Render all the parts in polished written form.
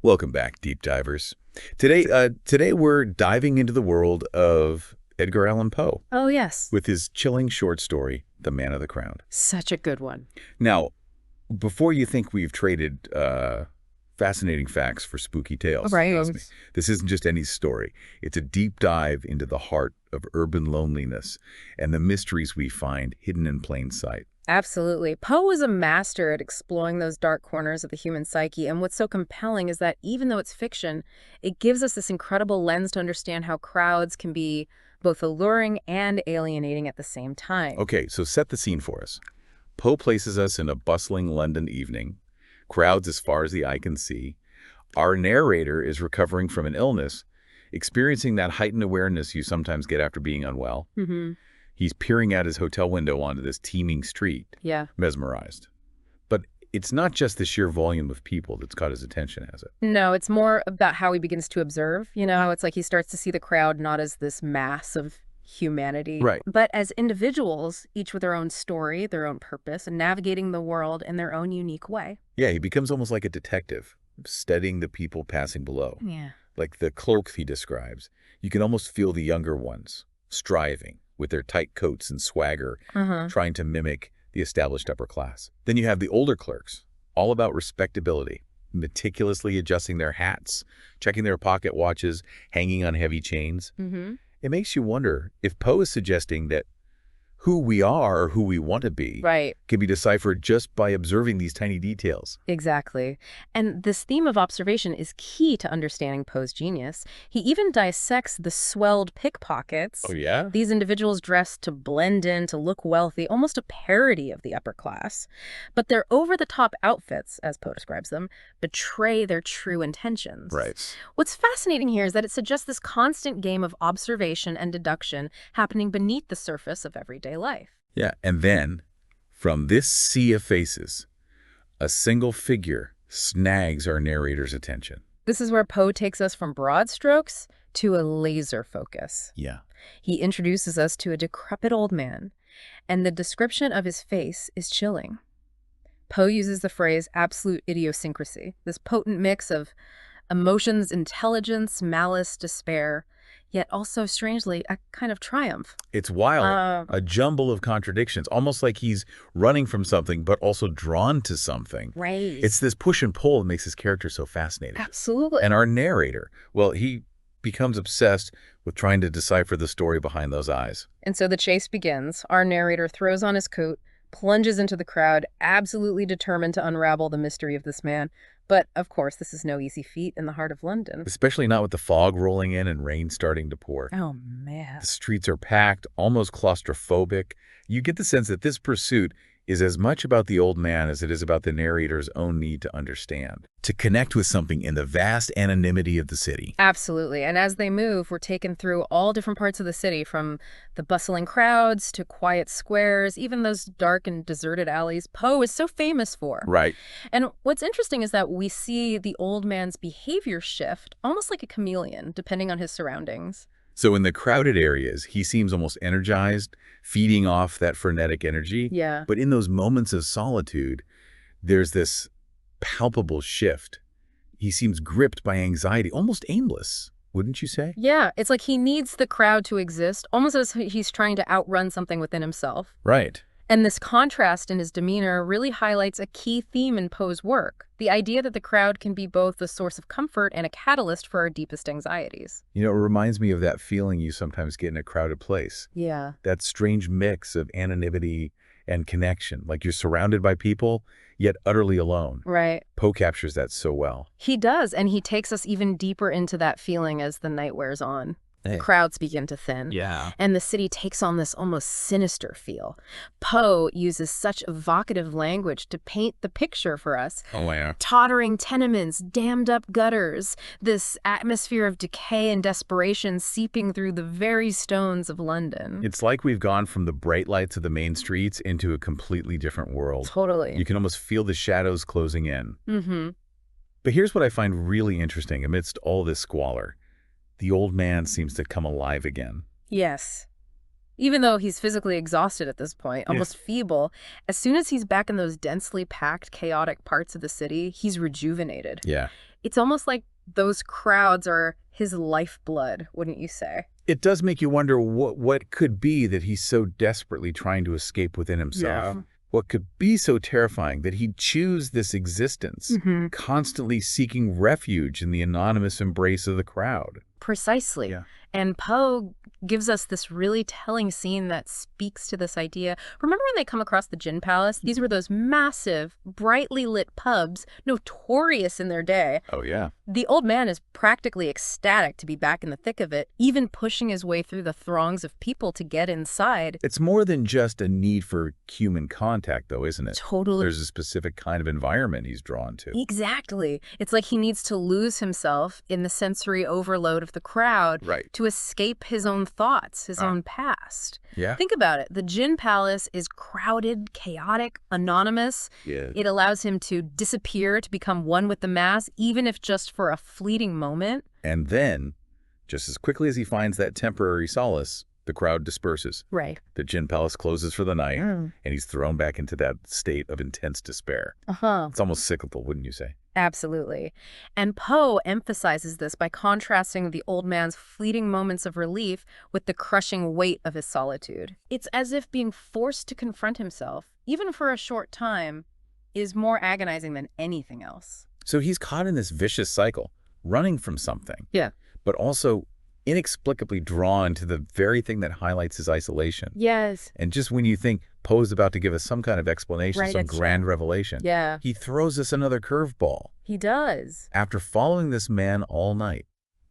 Welcome back, deep divers. Today we're diving into the world of Edgar Allan Poe Oh, yes. with his chilling short story, The Man of the Crown. Such a good one. Now, before you think we've traded fascinating facts for spooky tales, Right. trust me, this isn't just any story. It's a deep dive into the heart of urban loneliness and the mysteries we find hidden in plain sight. Absolutely. Poe was a master at exploring those dark corners of the human psyche, and what's so compelling is that even though it's fiction, it gives us this incredible lens to understand how crowds can be both alluring and alienating at the same time. Okay, so set the scene for us. Poe places us in a bustling London evening, crowds as far as the eye can see. Our narrator is recovering from an illness, experiencing that heightened awareness you sometimes get after being unwell. Mm-hmm. He's peering out his hotel window onto this teeming street, Yeah. mesmerized. But it's not just the sheer volume of people that's caught his attention, has it? No, it's more about how he begins to observe. You know, how it's like he starts to see the crowd not as this mass of humanity, Right. but as individuals, each with their own story, their own purpose, and navigating the world in their own unique way. Yeah, he becomes almost like a detective, studying the people passing below. Yeah. Like the cloaks he describes, you can almost feel the younger ones, striving, with their tight coats and swagger, Uh-huh. trying to mimic the established upper class. Then you have the older clerks, all about respectability, meticulously adjusting their hats, checking their pocket watches, hanging on heavy chains. Mm-hmm. It makes you wonder if Poe is suggesting that who we are or who we want to be Right. can be deciphered just by observing these tiny details. Exactly. And this theme of observation is key to understanding Poe's genius. He even dissects the swelled pickpockets. Oh, yeah? These individuals dressed to blend in, to look wealthy, almost a parody of the upper class. But their over-the-top outfits, as Poe describes them, betray their true intentions. Right. What's fascinating here is that it suggests this constant game of observation and deduction happening beneath the surface of everyday life. Yeah, and then, from this sea of faces, a single figure snags our narrator's attention. This is where Poe takes us from broad strokes to a laser focus. Yeah. He introduces us to a decrepit old man, and the description of his face is chilling. Poe uses the phrase absolute idiosyncrasy, this potent mix of emotions, intelligence, malice, despair, yet also, strangely, a kind of triumph. It's wild, a jumble of contradictions, almost like he's running from something but also drawn to something. Right. It's this push and pull that makes his character so fascinating. Absolutely. And our narrator, well, he becomes obsessed with trying to decipher the story behind those eyes. And so the chase begins. Our narrator throws on his coat, plunges into the crowd, absolutely determined to unravel the mystery of this man. But, of course, this is no easy feat in the heart of London. Especially not with the fog rolling in and rain starting to pour. Oh, man. The streets are packed, almost claustrophobic. You get the sense that this pursuit is as much about the old man as it is about the narrator's own need to understand, to connect with something in the vast anonymity of the city. Absolutely. And as they move, we're taken through all different parts of the city, from the bustling crowds to quiet squares, even those dark and deserted alleys Poe is so famous for. Right. And what's interesting is that we see the old man's behavior shift, almost like a chameleon, depending on his surroundings. So in the crowded areas, he seems almost energized, feeding off that frenetic energy. Yeah. But in those moments of solitude, there's this palpable shift. He seems gripped by anxiety, almost aimless, wouldn't you say? Yeah, it's like he needs the crowd to exist, almost as he's trying to outrun something within himself. Right. And this contrast in his demeanor really highlights a key theme in Poe's work, the idea that the crowd can be both a source of comfort and a catalyst for our deepest anxieties. You know, it reminds me of that feeling you sometimes get in a crowded place. Yeah. That strange mix of anonymity and connection, like you're surrounded by people, yet utterly alone. Right. Poe captures that so well. He does, and he takes us even deeper into that feeling as the night wears on. Hey. Crowds begin to thin. Yeah. And the city takes on this almost sinister feel. Poe uses such evocative language to paint the picture for us. Oh, yeah. Tottering tenements, dammed up gutters, this atmosphere of decay and desperation seeping through the very stones of London. It's like we've gone from the bright lights of the main streets into a completely different world. Totally. You can almost feel the shadows closing in. Mm-hmm. But here's what I find really interesting amidst all this squalor. The old man seems to come alive again. Yes. Even though he's physically exhausted at this point, almost feeble, as soon as he's back in those densely packed, chaotic parts of the city, he's rejuvenated. Yeah. It's almost like those crowds are his lifeblood, wouldn't you say? It does make you wonder what could be that he's so desperately trying to escape within himself. Yeah. What could be so terrifying that he'd choose this existence, Hmm. constantly seeking refuge in the anonymous embrace of the crowd. Precisely. Yeah. And Poe gives us this really telling scene that speaks to this idea. Remember when they come across the Gin Palace? These were those massive, brightly lit pubs, notorious in their day. Oh, yeah. The old man is practically ecstatic to be back in the thick of it, even pushing his way through the throngs of people to get inside. It's more than just a need for human contact, though, isn't it? Totally. There's a specific kind of environment he's drawn to. Exactly. It's like he needs to lose himself in the sensory overload of the crowd Right. to escape his own thoughts, his own past. Yeah. Think about it. The Gin Palace is crowded, chaotic, anonymous. Yeah. It allows him to disappear, to become one with the mass, even if just for a fleeting moment. And then, just as quickly as he finds that temporary solace, the crowd disperses. Right. The Gin Palace closes for the night, Mm. and he's thrown back into that state of intense despair. Uh-huh. It's almost cyclical, wouldn't you say? Absolutely. And Poe emphasizes this by contrasting the old man's fleeting moments of relief with the crushing weight of his solitude. It's as if being forced to confront himself, even for a short time, is more agonizing than anything else. So he's caught in this vicious cycle, running from something, Yeah. but also inexplicably drawn to the very thing that highlights his isolation. Yes. And just when you think Poe's about to give us some kind of explanation, Right, some that's grand right. revelation, Yeah. he throws us another curveball. He does. After following this man all night,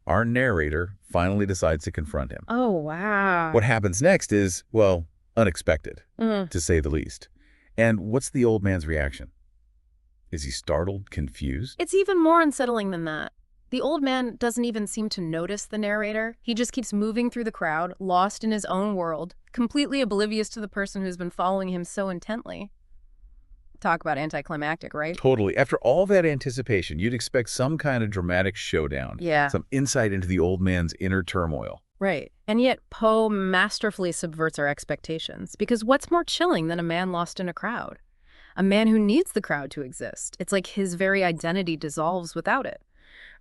our narrator finally decides to confront him. Oh, wow. What happens next is, well, unexpected, Mm. to say the least. And what's the old man's reaction? Is he startled, confused? It's even more unsettling than that. The old man doesn't even seem to notice the narrator. He just keeps moving through the crowd, lost in his own world, completely oblivious to the person who's been following him so intently. Talk about anticlimactic, right? Totally. After all that anticipation, you'd expect some kind of dramatic showdown. Yeah. Some insight into the old man's inner turmoil. Right. And yet Poe masterfully subverts our expectations, because what's more chilling than a man lost in a crowd? A man who needs the crowd to exist. It's like his very identity dissolves without it.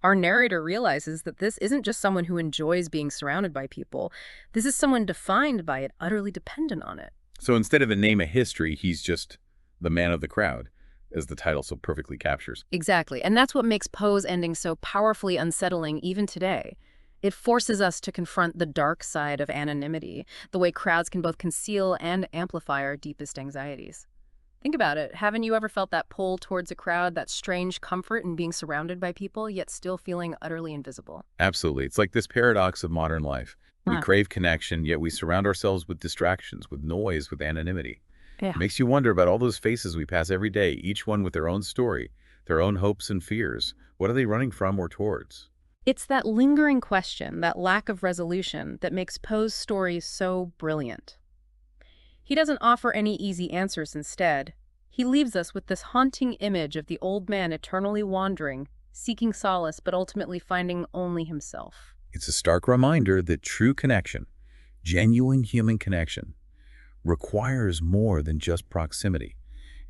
Our narrator realizes that this isn't just someone who enjoys being surrounded by people. This is someone defined by it, utterly dependent on it. So instead of a name of history, he's just the man of the crowd, as the title so perfectly captures. Exactly. And that's what makes Poe's ending so powerfully unsettling even today. It forces us to confront the dark side of anonymity, the way crowds can both conceal and amplify our deepest anxieties. Think about it. Haven't you ever felt that pull towards a crowd, that strange comfort in being surrounded by people, yet still feeling utterly invisible? Absolutely. It's like this paradox of modern life. We Huh. crave connection, yet we surround ourselves with distractions, with noise, with anonymity. Yeah. It makes you wonder about all those faces we pass every day, each one with their own story, their own hopes and fears. What are they running from or towards? It's that lingering question, that lack of resolution, that makes Poe's story so brilliant. He doesn't offer any easy answers instead. He leaves us with this haunting image of the old man eternally wandering, seeking solace, but ultimately finding only himself. It's a stark reminder that true connection, genuine human connection, requires more than just proximity.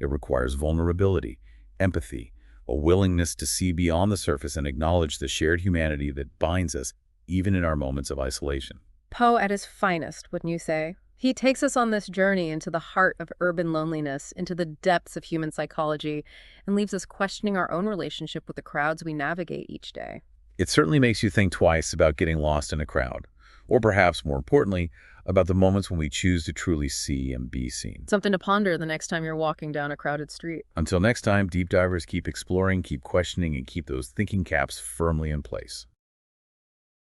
It requires vulnerability, empathy, a willingness to see beyond the surface and acknowledge the shared humanity that binds us, even in our moments of isolation. Poe at his finest, wouldn't you say? He takes us on this journey into the heart of urban loneliness, into the depths of human psychology, and leaves us questioning our own relationship with the crowds we navigate each day. It certainly makes you think twice about getting lost in a crowd, or perhaps more importantly, about the moments when we choose to truly see and be seen. Something to ponder the next time you're walking down a crowded street. Until next time, deep divers, keep exploring, keep questioning, and keep those thinking caps firmly in place.